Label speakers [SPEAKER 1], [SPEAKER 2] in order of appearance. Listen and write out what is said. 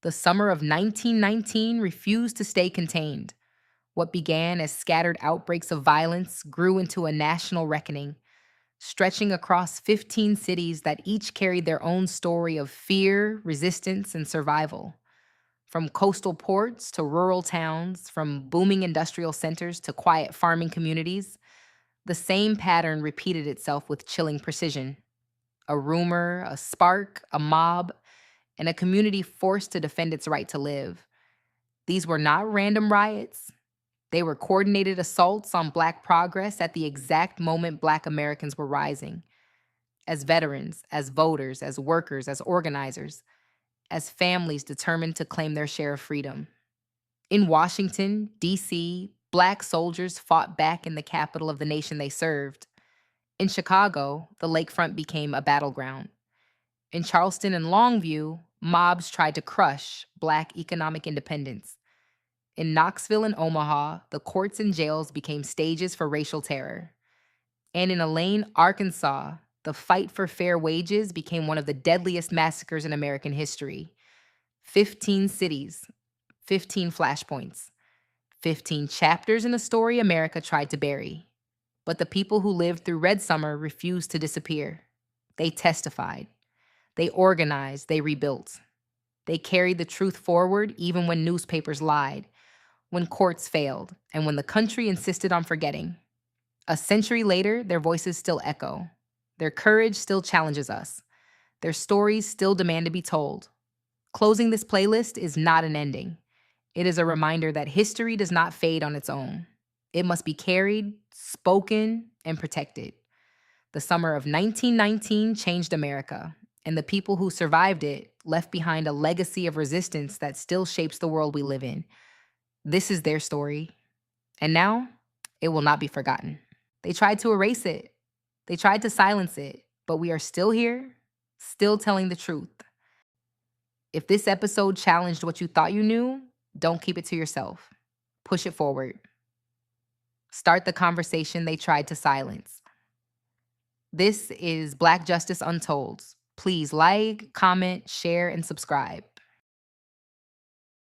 [SPEAKER 1] The summer of 1919 refused to stay contained. What began as scattered outbreaks of violence grew into a national reckoning, stretching across 15 cities that each carried their own story of fear, resistance, and survival. From coastal ports to rural towns, from booming industrial centers to quiet farming communities, the same pattern repeated itself with chilling precision. A rumor, a spark, a mob, and a community forced to defend its right to live. These were not random riots. They were coordinated assaults on Black progress at the exact moment Black Americans were rising. As veterans, as voters, as workers, as organizers, as families determined to claim their share of freedom. In Washington, D.C., Black soldiers fought back in the capital of the nation they served. In Chicago, the lakefront became a battleground. In Charleston and Longview, mobs tried to crush Black economic independence. In Knoxville and Omaha, the courts and jails became stages for racial terror. And in Elaine, Arkansas, the fight for fair wages became one of the deadliest massacres in American history. 15 cities, 15 flashpoints, 15 chapters in a story America tried to bury. But the people who lived through Red Summer refused to disappear. They testified. They organized. They rebuilt. They carried the truth forward even when newspapers lied, when courts failed, and when the country insisted on forgetting. A century later, their voices still echo. Their courage still challenges us. Their stories still demand to be told. Closing this playlist is not an ending. It is a reminder that history does not fade on its own. It must be carried, spoken, and protected. The summer of 1919 changed America, and the people who survived it left behind a legacy of resistance that still shapes the world we live in. This is their story, and now it will not be forgotten. They tried to erase it. They tried to silence it, but we are still here, still telling the truth. If this episode challenged what you thought you knew, don't keep it to yourself. Push it forward. Start the conversation they tried to silence. This is Black Justice Untold. Please like, comment, share, and subscribe.